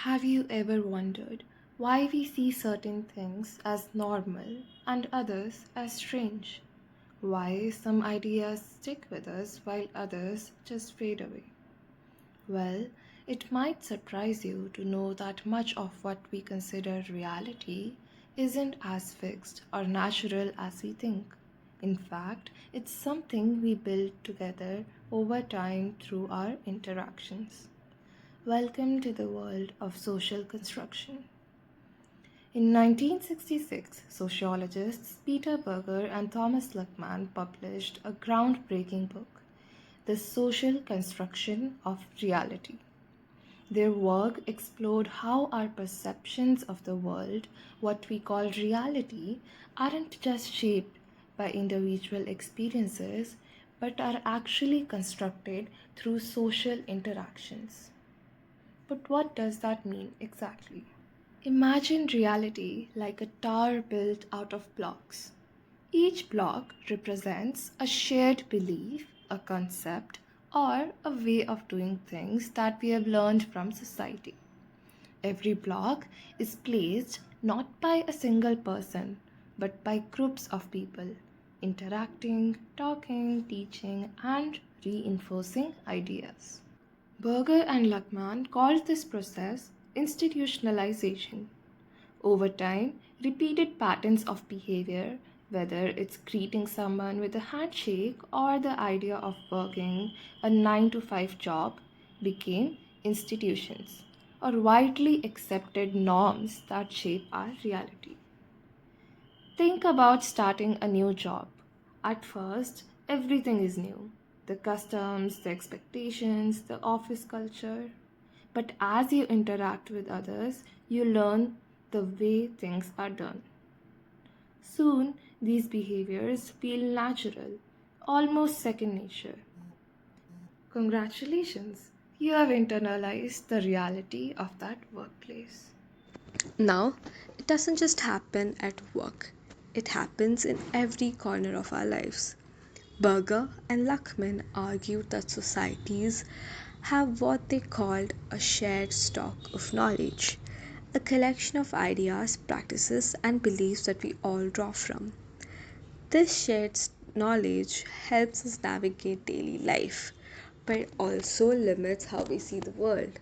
Have you ever wondered why we see certain things as normal and others as strange? Why some ideas stick with us while others just fade away? Well, it might surprise you to know that much of what we consider reality isn't as fixed or natural as we think. In fact, it's something we build together over time through our interactions. Welcome to the world of social construction. In 1966, sociologists Peter Berger and Thomas Luckman published a groundbreaking book, The Social Construction of Reality. Their work explored how our perceptions of the world, what we call reality, aren't just shaped by individual experiences but are actually constructed through social interactions. But what does that mean exactly? Imagine reality like a tower built out of blocks. Each block represents a shared belief, a concept, or a way of doing things that we have learned from society. Every block is placed not by a single person, but by groups of people, interacting, talking, teaching, and reinforcing ideas. Berger and Luckman called this process institutionalization. Over time, repeated patterns of behavior, whether it's greeting someone with a handshake or the idea of working a 9 to 5 job, became institutions or widely accepted norms that shape our reality. Think about starting a new job. At first, everything is new, the customs, the expectations, the office culture. But as you interact with others, you learn the way things are done. Soon, these behaviors feel natural, almost second nature. Congratulations, you have internalized the reality of that workplace. Now, it doesn't just happen at work, it happens in every corner of our lives. Berger and Luckman argued that societies have what they called a shared stock of knowledge, a collection of ideas, practices, and beliefs that we all draw from. This shared knowledge helps us navigate daily life, but it also limits how we see the world.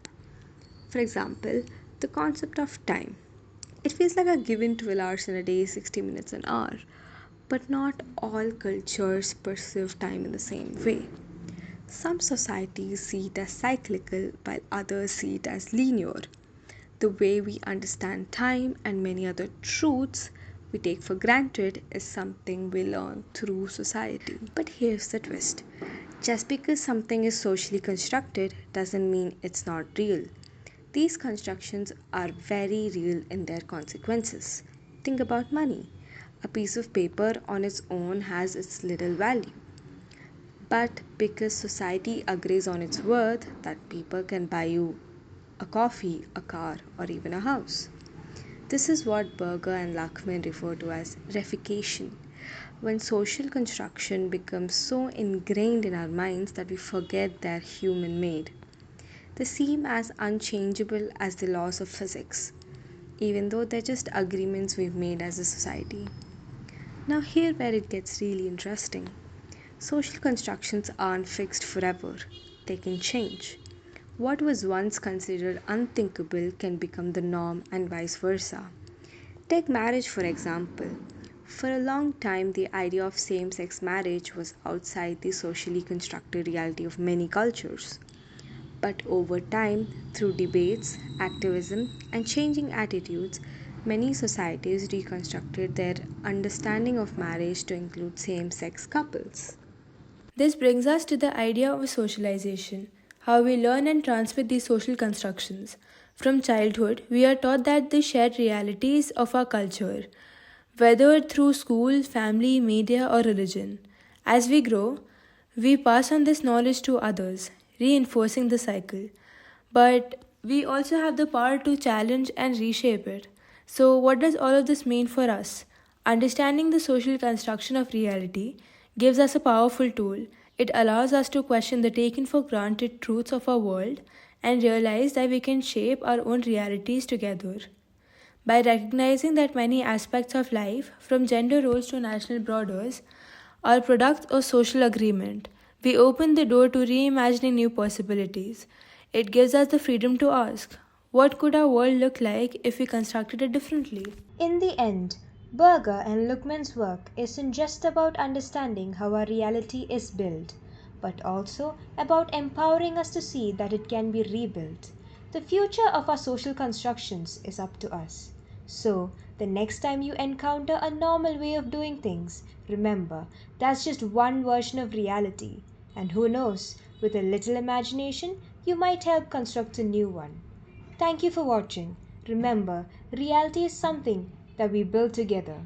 For example, the concept of time. It feels like a given 12 hours in a day, 60 minutes an hour. But not all cultures perceive time in the same way. Some societies see it as cyclical, while others see it as linear. The way we understand time and many other truths we take for granted is something we learn through society. But here's the twist, just because something is socially constructed doesn't mean it's not real. These constructions are very real in their consequences. Think about money. A piece of paper on its own has its little value. But because society agrees on its worth, that paper can buy you a coffee, a car, or even a house. This is what Berger and Luckman refer to as reification, when social construction becomes so ingrained in our minds that we forget they're human made. They seem as unchangeable as the laws of physics, even though they're just agreements we've made as a society. Now, here where it gets really interesting. Social constructions aren't fixed forever, they can change. What was once considered unthinkable can become the norm and vice versa. Take marriage for example. For a long time, the idea of same sex marriage was outside the socially constructed reality of many cultures. But over time, through debates, activism, and changing attitudes, many societies reconstructed their understanding of marriage to include same sex couples. This brings us to the idea of socialization, how we learn and transmit these social constructions. From childhood, we are taught that the shared realities of our culture, whether through school, family, media, or religion. As we grow, we pass on this knowledge to others, reinforcing the cycle. But we also have the power to challenge and reshape it. So, what does all of this mean for us? Understanding the social construction of reality gives us a powerful tool. It allows us to question the taken for granted truths of our world and realize that we can shape our own realities together. By recognizing that many aspects of life, from gender roles to national borders, are products of social agreement, we open the door to reimagining new possibilities. It gives us the freedom to ask, what could our world look like if we constructed it differently? In the end, Berger and Luckman's work isn't just about understanding how our reality is built, but also about empowering us to see that it can be rebuilt. The future of our social constructions is up to us. So, the next time you encounter a normal way of doing things, remember that's just one version of reality. And who knows, with a little imagination, you might help construct a new one. Thank you for watching. Remember, reality is something that we build together.